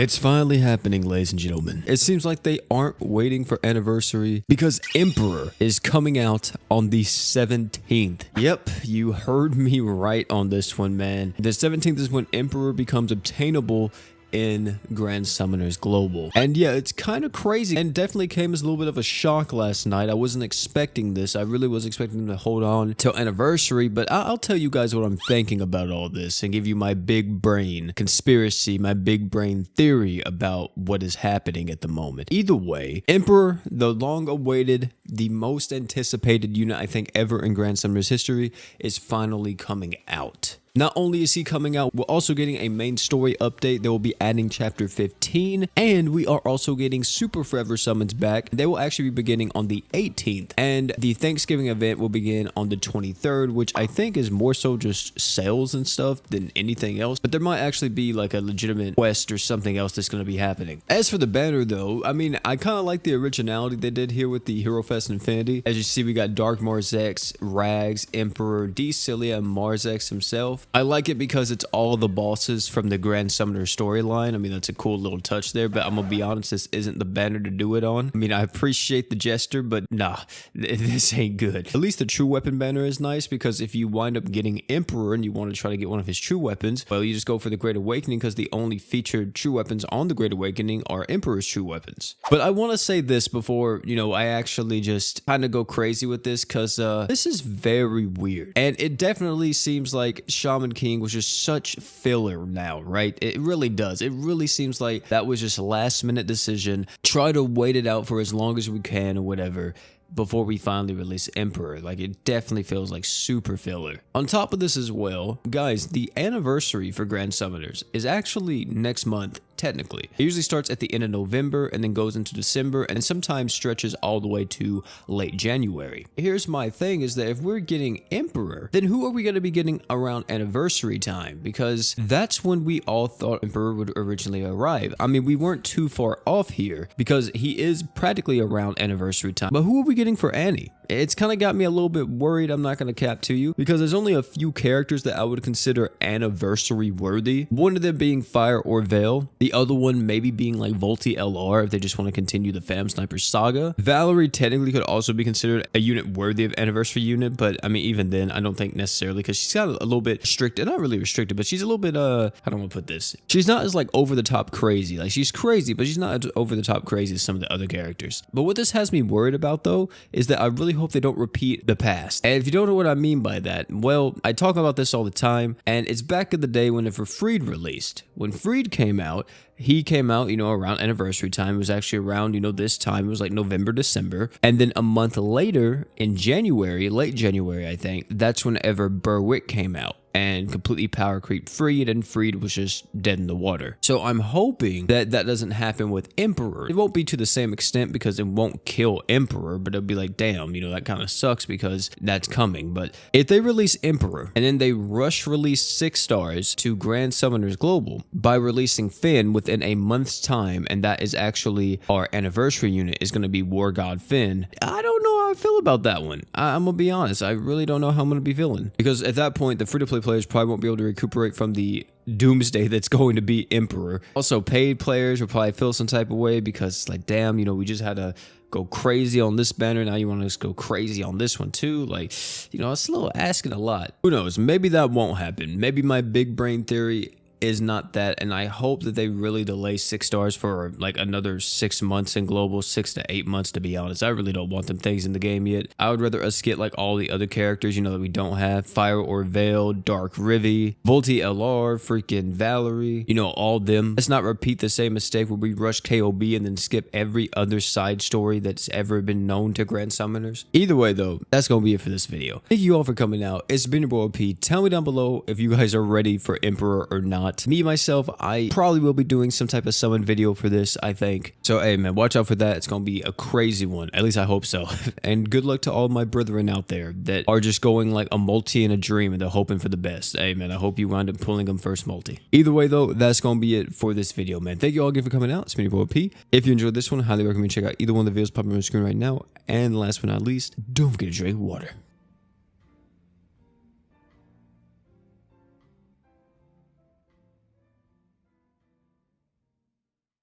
It's finally happening, ladies and gentlemen. It seems like they aren't waiting for anniversary because Emperor is coming out on the 17th. Yep, you heard me right on this one, man. The 17th is when Emperor becomes obtainable in Grand Summoners Global. And yeah, it's kind of crazy and definitely came as a little bit of a shock last night. I wasn't expecting this. I really was expecting them to hold on till anniversary, but I'll tell you guys what I'm thinking about all this and give you my big brain conspiracy, my big brain theory about what is happening at the moment. Either way, Emperor, the long-awaited, the most anticipated unit I think ever in Grand Summoners history, is finally coming out. Not only is he coming out, we're also getting a main story update. They will be adding chapter 15, and we are also getting Super Forever Summons back. They will actually be beginning on the 18th, and the Thanksgiving event will begin on the 23rd, which I think is more so just sales and stuff than anything else, but there might actually be like a legitimate quest or something else that's going to be happening. As for the banner though, I mean, I kind of like the originality they did here with the Hero Fest Infinity. As you see, we got Dark Marzex, Rags, Emperor, D. Cilia, and Marzex himself. I like it because it's all the bosses from the Grand Summoner storyline. I mean, that's a cool little touch there, but I'm gonna be honest, this isn't the banner to do it on. I mean, I appreciate the gesture, but nah, this ain't good. At least the True Weapon banner is nice because if you wind up getting Emperor and you want to try to get one of his true weapons, well, you just go for the Great Awakening because the only featured true weapons on the Great Awakening are Emperor's true weapons. But I want to say this before, you know, I actually just kind of go crazy with this because this is very weird. And it definitely seems like Shaman King was just such filler now, right? It really does. It really seems like that was just a last minute decision. Try to wait it out for as long as we can or whatever before we finally release Emperor. Like, it definitely feels like super filler. On top of this as well, guys, the anniversary for Grand Summoners is actually next month. Technically, it usually starts at the end of November and then goes into December and sometimes stretches all the way to late January. Here's my thing is that if we're getting Emperor, then who are we going to be getting around anniversary time? Because that's when we all thought Emperor would originally arrive. I mean, we weren't too far off here because he is practically around anniversary time. But who are we getting for Annie? It's kind of got me a little bit worried, I'm not going to cap to you, because there's only a few characters that I would consider anniversary worthy. One of them being Fire or Veil. The other one maybe being like Volti LR if they just want to continue the Fam Sniper saga. Valerie technically could also be considered a unit worthy of anniversary unit, but I mean, even then, I don't think necessarily because she's got a little bit restricted, not really restricted, but she's a little bit, how do I want to put this? She's not as like over the top crazy. Like, she's crazy, but she's not as over the top crazy as some of the other characters. But what this has me worried about though, is that I really hope they don't repeat the past. And if you don't know what I mean by that, well, I talk about this all the time, and it's back in the day whenever Freed released. When Freed came out, he came out, you know, around anniversary time. It was actually around, you know, this time. It was like November, December. And then a month later, in January, late January, I think, that's whenever Berwick came out and completely power creep Freed, and Freed was just dead in the water. So I'm hoping that that doesn't happen with Emperor. It won't be to the same extent because it won't kill Emperor, but it'll be like, damn, you know, that kind of sucks because that's coming. But if they release Emperor and then they rush release 6 stars to Grand Summoners Global by releasing Finn within a month's time, and that is actually our anniversary unit is going to be War God Finn, I don't know how I feel about that one. I'm gonna be honest, I really don't know how I'm gonna be feeling, because at that point the free-to-play players probably won't be able to recuperate from the doomsday that's going to be Emperor. Also, paid players will probably feel some type of way because it's like, damn, you know, we just had to go crazy on this banner, now you want to just go crazy on this one too. Like, you know, it's a little asking a lot. Who knows, maybe that won't happen. Maybe my big brain theory is not that, and I hope that they really delay 6 stars for like another 6 months in global, 6 to 8 months, to be honest. I really don't want them things in the game yet. I would rather us get like all the other characters, you know, that we don't have. Fire or Veil, Dark Rivy, Volti LR, freaking Valerie, you know, all them. Let's not repeat the same mistake where we rush KOB and then skip every other side story that's ever been known to Grand Summoners. Either way though, that's gonna be it for this video. Thank you all for coming out. It's been your boy P. Tell me down below if you guys are ready for Emperor or not. Me, myself, I probably will be doing some type of summon video for this, I think. So, hey, man, watch out for that. It's going to be a crazy one. At least I hope so. And good luck to all my brethren out there that are just going like a multi in a dream and they're hoping for the best. Hey, man, I hope you wind up pulling them first multi. Either way, though, that's going to be it for this video, man. Thank you all again for coming out. It's been your boy P. If you enjoyed this one, I highly recommend check out either one of the videos popping on the screen right now. And last but not least, don't forget to drink water.